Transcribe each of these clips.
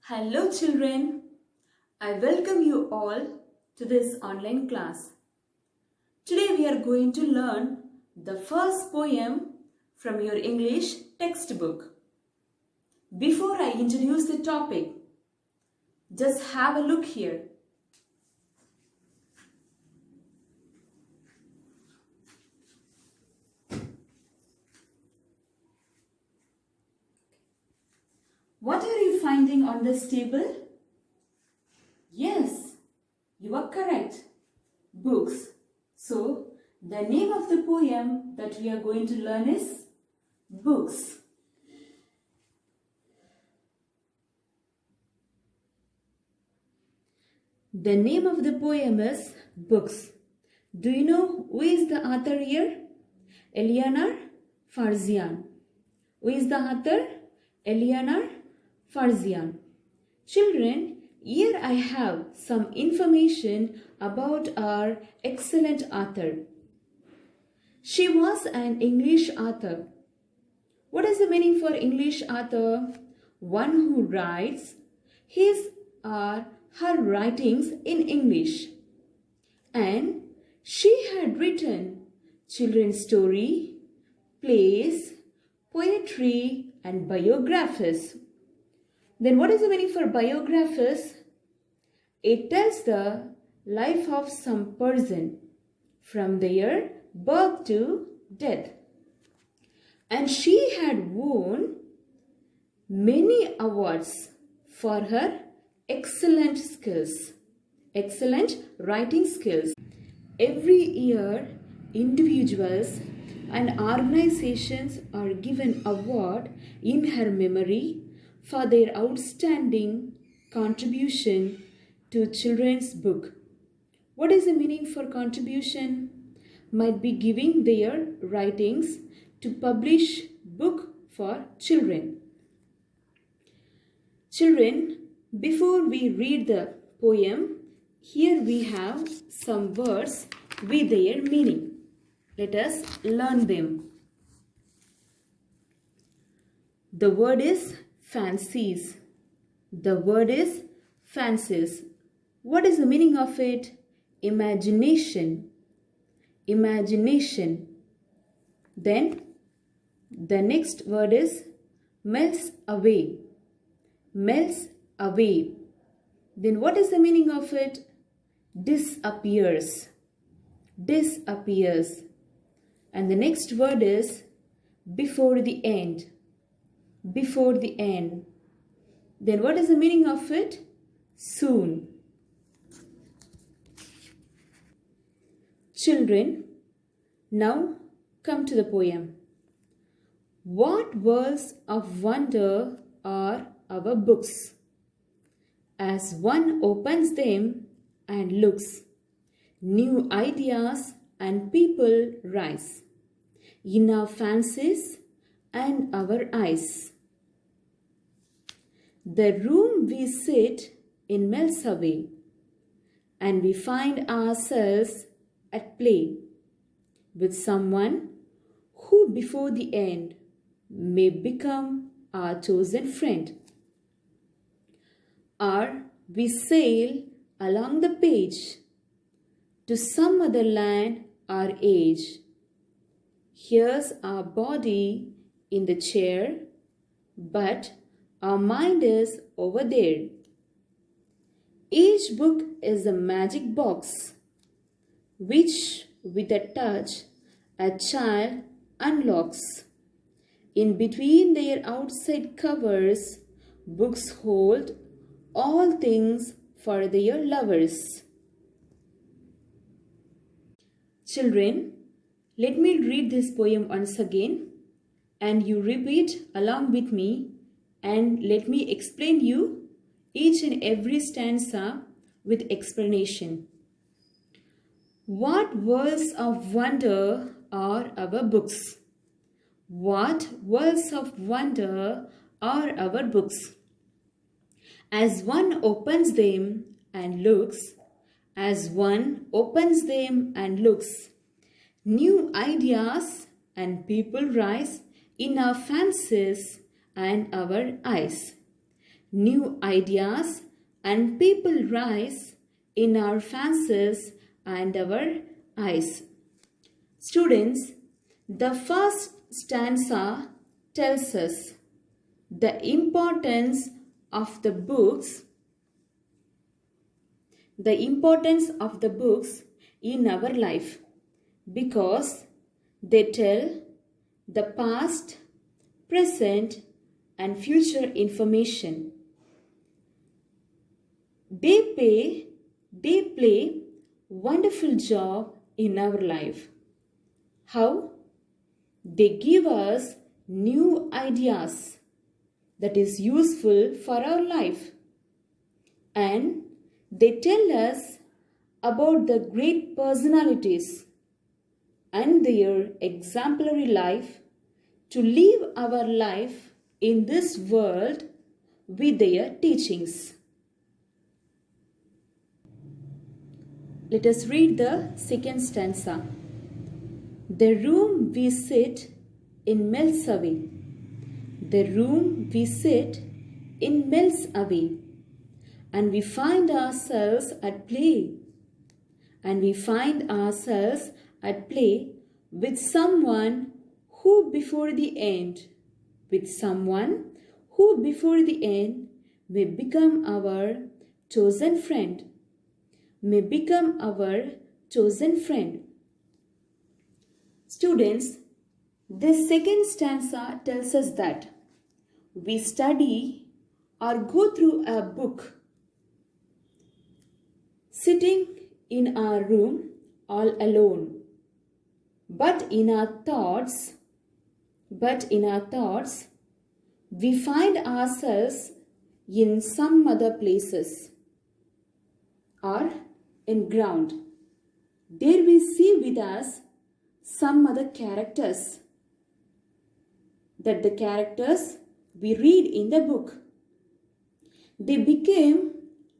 Hello children, I welcome you all to this online class. Today we are going to learn the first poem from your English textbook. Before I introduce the topic, just have a look here. What are you finding on this table? Yes, you are correct. Books. So, the name of the poem that we are going to learn is Books. The name of the poem is Books. Do you know who is the author here? Eleanor Farzian. Who is the author? Eleanor Farzian. Children, here I have some information about our excellent author. She was an English author. What is the meaning for English author? One who writes his or her writings in English. And she had written children's story, plays, poetry and biographies. Then what is the meaning for biographies? It tells the life of some person from their birth to death. And she had won many awards for her excellent skills, excellent writing skills. Every year, individuals and organizations are given award in her memory for their outstanding contribution to children's book. What is the meaning for contribution? Might be giving their writings to publish book for children. Children, before we read the poem, here we have some words with their meaning. Let us learn them. The word is fancies. The word is fancies. What is the meaning of it? Imagination. Imagination. Then the next word is melts away. Melts away. Then what is the meaning of it? Disappears. Disappears. And the next word is before the end. Before the end. Then what is the meaning of it? Soon. Children, now come to the poem. What worlds of wonder are our books? As one opens them and looks, new ideas and people rise in our fancies and our eyes. The room we sit in melts away, and we find ourselves at play with someone who before the end may become our chosen friend. Or we sail along the page to some other land or age. Here's our body in the chair, but our mind is over there. Each book is a magic box, which with a touch a child unlocks. In between their outside covers, books hold all things for their lovers. Children, let me read this poem once again and you repeat along with me and let me explain you each and every stanza with explanation. What worlds of wonder are our books? What worlds of wonder are our books? As one opens them and looks, as one opens them and looks, new ideas and people rise in our fancies and our eyes. new ideas, and people rise in our fancies and our eyes. Students, the first stanza tells us the importance of the books in our life, because they tell the past, present, and future information. They play wonderful job in our life. How? They give us new ideas that is useful for our life, and they tell us about the great personalities and their exemplary life to live our life in this world with their teachings. Let us read the second stanza. The room we sit in melts away. The room we sit in melts away, and we find ourselves at play. And we find ourselves at play with someone who before the end may become our chosen friend. Students, this second stanza tells us that we study or go through a book sitting in our room all alone, but in our thoughts we find ourselves in some other places or in ground. There we see with us some other characters, that the characters we read in the book. They became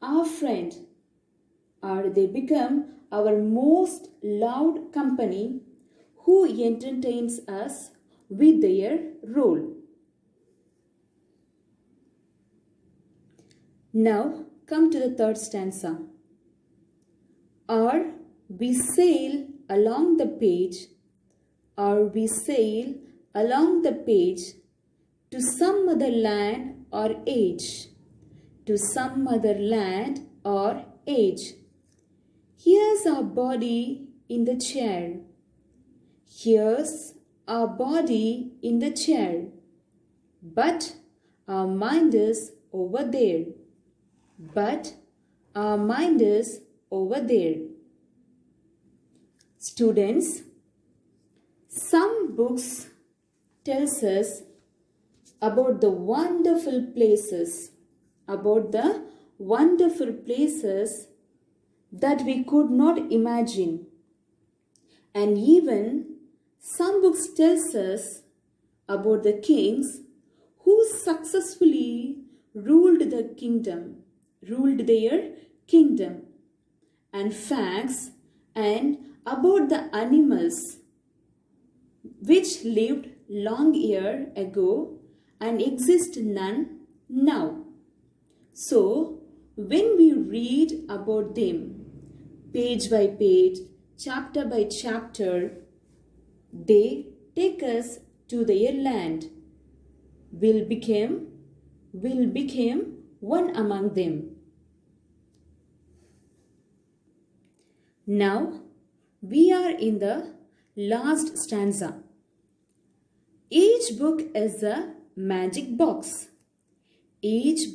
our friend, or they become our most loved company who entertains us with their role. Now come to the third stanza. Or we sail along the page to some other land or age. Here's our body in the chair. But our mind is over there. Students, some books tells us about the wonderful places that we could not imagine. And even some books tells us about the kings who successfully ruled their kingdom, and facts and about the animals which lived long year ago and exist none now. So when we read about them page by page, chapter by chapter, they take us to their land. We'll become one among them. Now we are in the last stanza. Each book is a magic box. Which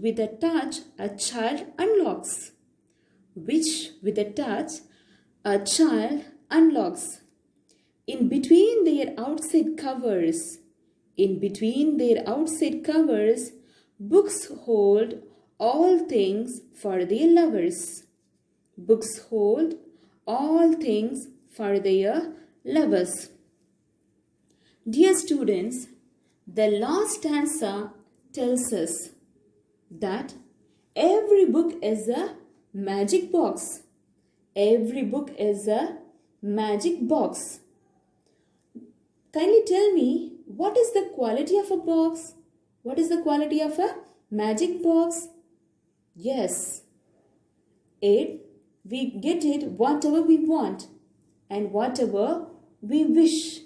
with a touch a child unlocks. In between their outside covers, books hold all things for their lovers. Dear students, the last stanza tells us that every book is a magic box. Kindly tell me, What is the quality of a box? What is the quality of a magic box? Yes, we get it whatever we want and whatever we wish.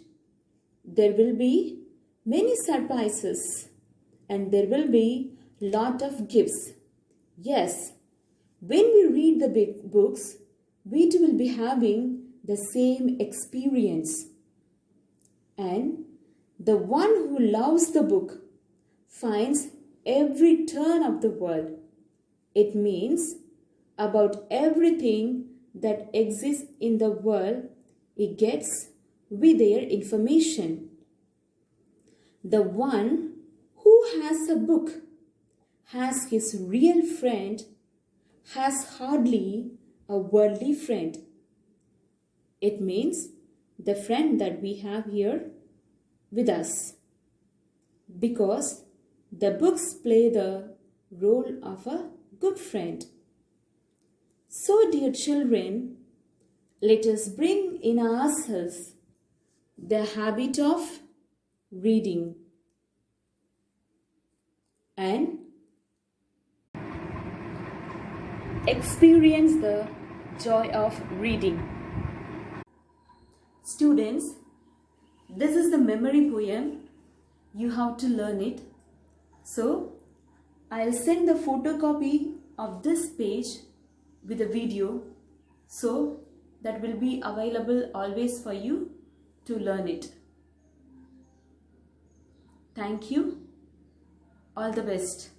There will be many surprises and there will be lot of gifts. Yes, when we read the big books, we too will be having the same experience. And the one who loves the book finds every turn of the world. It means about everything that exists in the world, it gets with their information. The one who has a book has his real friend, has hardly a worldly friend. It means the friend that we have here with us, because the books play the role of a good friend. So, dear children, let us bring in ourselves the habit of reading and experience the joy of reading. Students, this is the memory poem. You have to learn it. So, I'll send the photocopy of this page with a video, so that will be available always for you to learn it. Thank you. All the best.